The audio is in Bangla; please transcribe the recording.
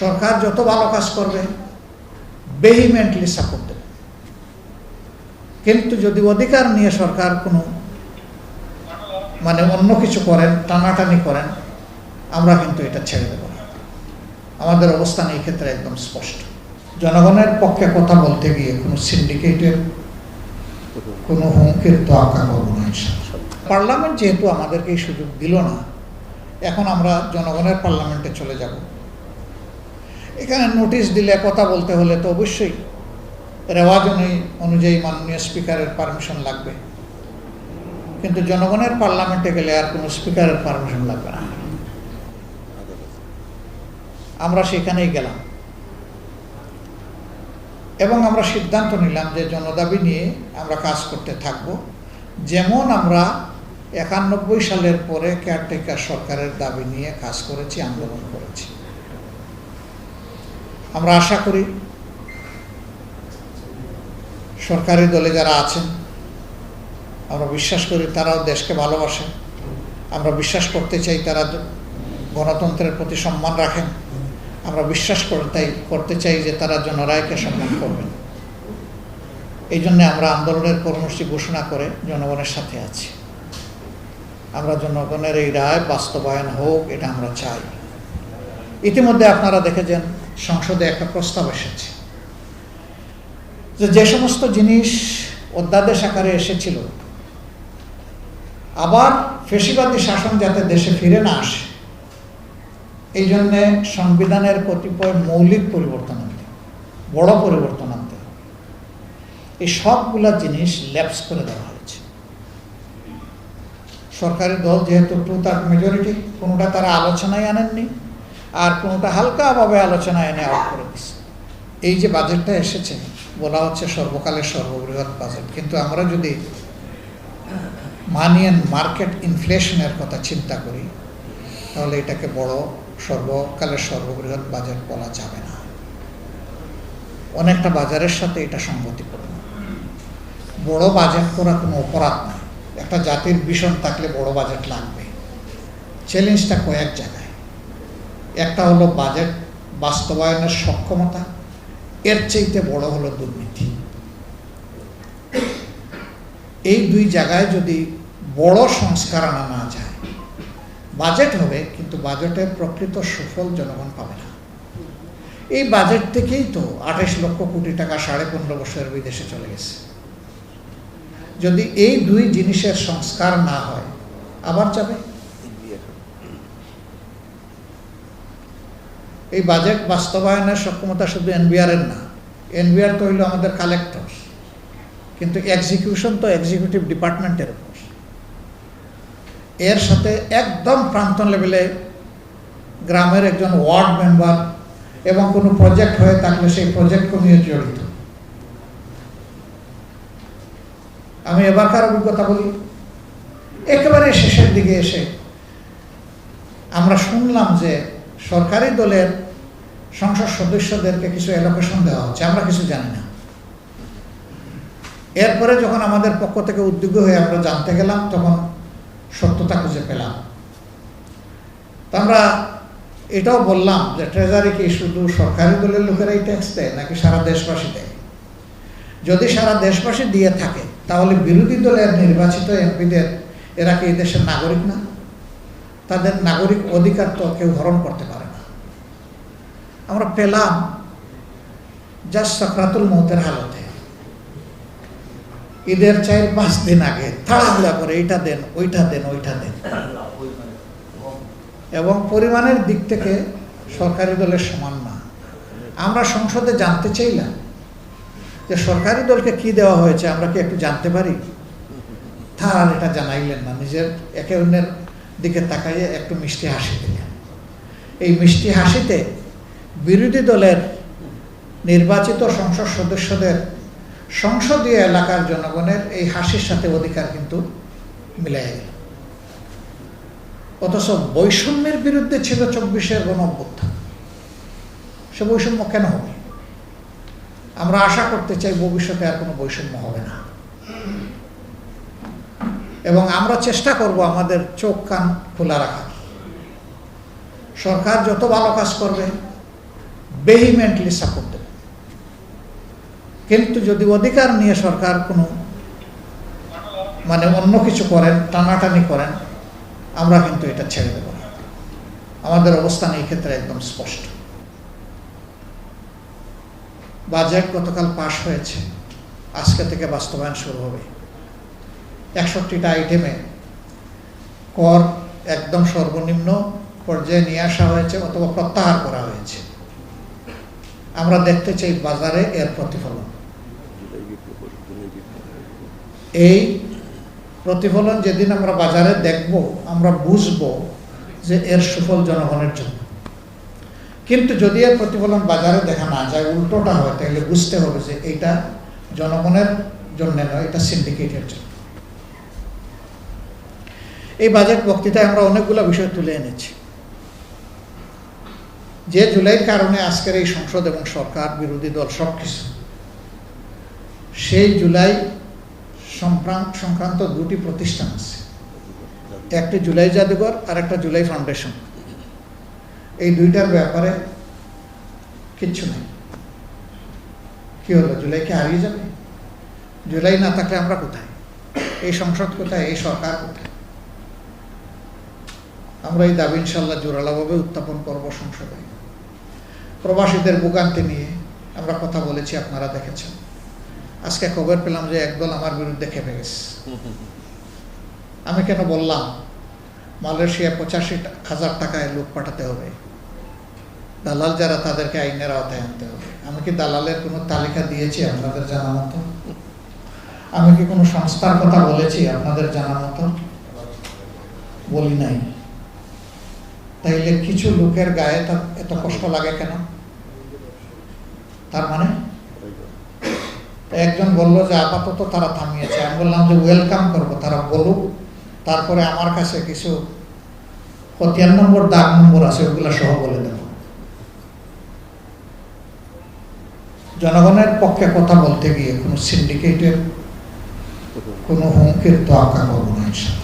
সরকার যত ভালো কাজ করবে ভেহিমেন্টলি সাপোর্ট দেবে। কিন্তু যদি অধিকার নিয়ে সরকার কোনো অন্য কিছু করেন, টানাটানি করেন, আমরা কিন্তু এটা ছেড়ে দেব না। আমাদের অবস্থান এই ক্ষেত্রে একদম স্পষ্ট। জনগণের পক্ষে কথা বলতে গিয়ে কোনো সিন্ডিকেটের কোনো হুমকির তোয়াক্কা করব না। পার্লামেন্ট যেহেতু আমাদেরকে এই সুযোগ দিল না, এখন আমরা জনগণের পার্লামেন্টে চলে যাব। এখানে নোটিশ দিলে কথা বলতে হলে তো অবশ্যই রেওয়াজ অনুযায়ী মাননীয় স্পিকারের পারমিশন লাগবে, কিন্তু জনগণের পার্লামেন্টে গেলে আর কোনো স্পিকারের পারমিশন লাগবে না। আমরা সেখানেই গেলাম এবং আমরা সিদ্ধান্ত নিলাম যে জনদাবি নিয়ে আমরা কাজ করতে থাকব। যেমন আমরা 91 সালের পরে কেয়ারটেকার সরকারের দাবি নিয়ে কাজ করেছি, আন্দোলন করেছি। আমরা আশা করি সরকারি দলে যারা আছেন, আমরা বিশ্বাস করি তারাও দেশকে ভালোবাসেন। আমরা বিশ্বাস করতে চাই তারা গণতন্ত্রের প্রতি সম্মান রাখেন। আমরা বিশ্বাস করতে চাই যে তারা জনরায়কে সম্মান করবেন। এই জন্য আমরা আন্দোলনের কর্মসূচি ঘোষণা করে জনগণের সাথে আছি। আমরা জনগণের এই রায় বাস্তবায়ন হোক, এটা আমরা চাই। ইতিমধ্যে আপনারা দেখেছেন সংসদে একটা প্রস্তাব এসেছে যে সমস্ত জিনিস অধ্যাদেশ আকারে এসেছিল, আবার ফ্যাসিবাদী শাসন যাতে দেশে ফিরে না আসে, এই জন্যে সংবিধানের কতিপয় মৌলিক পরিবর্তন আনতে, বড় পরিবর্তন আনতে, এই সবগুলা জিনিস ল্যাপস করে দেওয়া হয়েছে। সরকারি দল যেহেতু 2/3 মেজরিটি, কোনোটা তারা আলোচনায় আনেননি, আর কোনোটা হালকাভাবে আলোচনায় এনে আউট করে দিচ্ছে। এই যে বাজেটটা এসেছে, বলা হচ্ছে সর্বকালের সর্ববৃহৎ বাজেট, কিন্তু আমরা যদি মানি অ্যান্ড মার্কেট ইনফ্লেশনের কথা চিন্তা করি, তাহলে এটাকে সর্বকালের সর্ববৃহৎ বাজেট বলা যাবে না। অনেকটা বাজারের সাথে এটা সঙ্গতিপূর্ণ। বড় বাজেট করা কোনো অপরাধ নয়। একটা জাতির ভিশন থাকলে বড় বাজেট লাগবে। চ্যালেঞ্জটা কয়েক জায়গায়। একটা হলো বাজেট বাস্তবায়নের সক্ষমতা, এর চাইতে বড় হলো দুর্নীতি। এই দুই জায়গায় যদি বড় সংস্কার আনা না যায়, বাজেট হবে কিন্তু বাজেটের প্রকৃত সুফল জনগণ পাবে না। এই বাজেট থেকেই তো 28 লক্ষ কোটি টাকা 15.5 বছরের বিদেশে চলে গেছে। যদি এই দুই জিনিসের সংস্কার না হয়, আবার যাবে। এই বাজেট বাস্তবায়নের সক্ষমতা শুধু এনবিআর এর না। এনবিআর তো হইল আমাদের কালেক্টর, কিন্তু এক্সিকিউশন তো এক্সিকিউটিভ ডিপার্টমেন্টের উপর। এর সাথে একদম প্রান্ত লেভেলে গ্রামের একজন ওয়ার্ড মেম্বার এবং কোনো প্রজেক্ট হয়ে থাকলে সেই প্রজেক্ট নিয়ে জড়িত। আমি এবারকার অভিজ্ঞতা বলি, একেবারে শেষের দিকে এসে আমরা শুনলাম যে সরকারি দলের সংসদ সদস্যদেরকে কিছু অ্যালোকেশন দেওয়া হচ্ছে, আমরা কিছু জানি না। এরপরে যখন আমাদের পক্ষ থেকে উদ্যোগী হয়ে আমরা জানতে গেলাম, তখন সত্যতা খুঁজে পেলাম। তা আমরা এটাও বললাম যে ট্রেজারি কি শুধু সরকারি দলের লোকেরাই ট্যাক্স দেয় নাকি সারা দেশবাসী দেয়? যদি সারা দেশবাসী দিয়ে থাকে, তাহলে বিরোধী দলের নির্বাচিত এমপিদের, এরা কি এই দেশের নাগরিক না? তাদের নাগরিক অধিকার তো কেউ হরণ করতে পারে না। আমরা পেলাম জাস্ট সাকরাতুল মউতের হালতে, ঈদের 4-5 দিন আগে তাড়াহুড়া করে এইটা দেন, ওইটা দেন, ওইটা দেন, এবং পরিমাণের দিক থেকে সরকারি দলের সমান না। আমরা সংসদে জানতে চাইলাম যে সরকারি দলকে কি দেওয়া হয়েছে, আমরা কি একটু জানতে পারি? তারা এটা জানাইলেন না। নিজের একে অন্যের দিকে তাকাইয়ে একটু মিষ্টি হাসি দিলেন। এই মিষ্টি হাসিতে বিরোধী দলের নির্বাচিত সংসদ সদস্যদের সংসদীয় এলাকার জনগণের এই হাসির সাথে অধিকার কিন্তু মিলাই গেল। অথচ বৈষম্যের বিরুদ্ধে ছিল 24-এর গণ-অভ্যুত্থান। সে বৈষম্য কেন হবে? আমরা আশা করতে চাই ভবিষ্যতে আর কোনো বৈষম্য হবে না, এবং আমরা চেষ্টা করব আমাদের চোখ কান খোলা রাখার। সরকার যত ভালো কাজ করবে ভেহিমেন্টলি সাপোর্ট দেব। কিন্তু যদি অধিকার নিয়ে সরকার কোনো অন্য কিছু করেন, টানাটানি করেন, আমরা কিন্তু এটা ছেড়ে দেব না। আমাদের অবস্থান এই ক্ষেত্রে একদম স্পষ্ট। বাজেট গতকাল পাশ হয়েছে, আজকে থেকে বাস্তবায়ন শুরু হবে। 61টা আইটেমে কর একদম সর্বনিম্ন পর্যায়ে নিয়ে আসা হয়েছে অথবা প্রত্যাহার করা হয়েছে। আমরা দেখতে চাই বাজারে এর প্রতিফলন। এই প্রতিফলন যেদিন আমরা বাজারে দেখব, আমরা বুঝবো যে এর সুফল জনগণের জন্য। কিন্তু যদি এর প্রতিফলন বাজারে দেখা না যায়, উল্টোটা হয়, তাহলে বুঝতে হবে যে এটা জনগণের জন্য নয়, এটা সিন্ডিকেটের জন্য। এই বাজেট বক্তৃতায় আমরা অনেকগুলো বিষয় তুলে এনেছি। যে জুলাইয়ের কারণে আজকের এই সংসদ এবং সরকার, বিরোধী দল সবকিছু, সেই জুলাই সংক্রান্ত দুটি প্রতিষ্ঠান আছে, একটি জুলাই জাদুঘর আর একটা জুলাই ফাউন্ডেশন। এই দুইটার ব্যাপারে কিচ্ছু নেই। কি হলো, জুলাইকে হারিয়ে যাবে? জুলাই না থাকলে আমরা কোথায়? এই সংসদ কোথায়? এই সরকার কোথায়? আমরা এই দাবি ইনশাল্লাহ জোরালোভাবে উত্থাপন করব সংসদে। প্রবাসীদের ভোগান্তি নিয়ে আমরা কথা বলেছি, আপনারা দেখেছেন। আজকে খবর পেলাম যে একদল আমার বিরুদ্ধে খেপে গেছে। আমি কেন বললাম মালয়েশিয়া 85,000 টাকায় লোক পাঠাতে হবে, দালাল যারা তাদেরকে আইনের আওতায় আনতে হবে। আমি কি দালালের কোনো তালিকা দিয়েছি আপনাদের জানা মতো? আমি কি কোনো সংস্থার কথা বলেছি আপনাদের জানা মতো? বলি নাই। তাইলে কিছু লোকের গায়ে এত কষ্ট লাগে কেন? তার মানে একজন বলল যে আপাতত তারা থামিয়েছে। আমি বললাম যে ওয়েলকাম করবো, তারা বলুক, তারপরে আমার কাছে কিছু খতিয়ান নম্বর, দাগ নম্বর আছে, ওগুলো সহ বলে দেব। জনগণের পক্ষে কথা বলতে গিয়ে কোনো সিন্ডিকেটের কোনো হুমকির তোয়াক্কা করবো না ইনশাআল্লাহ।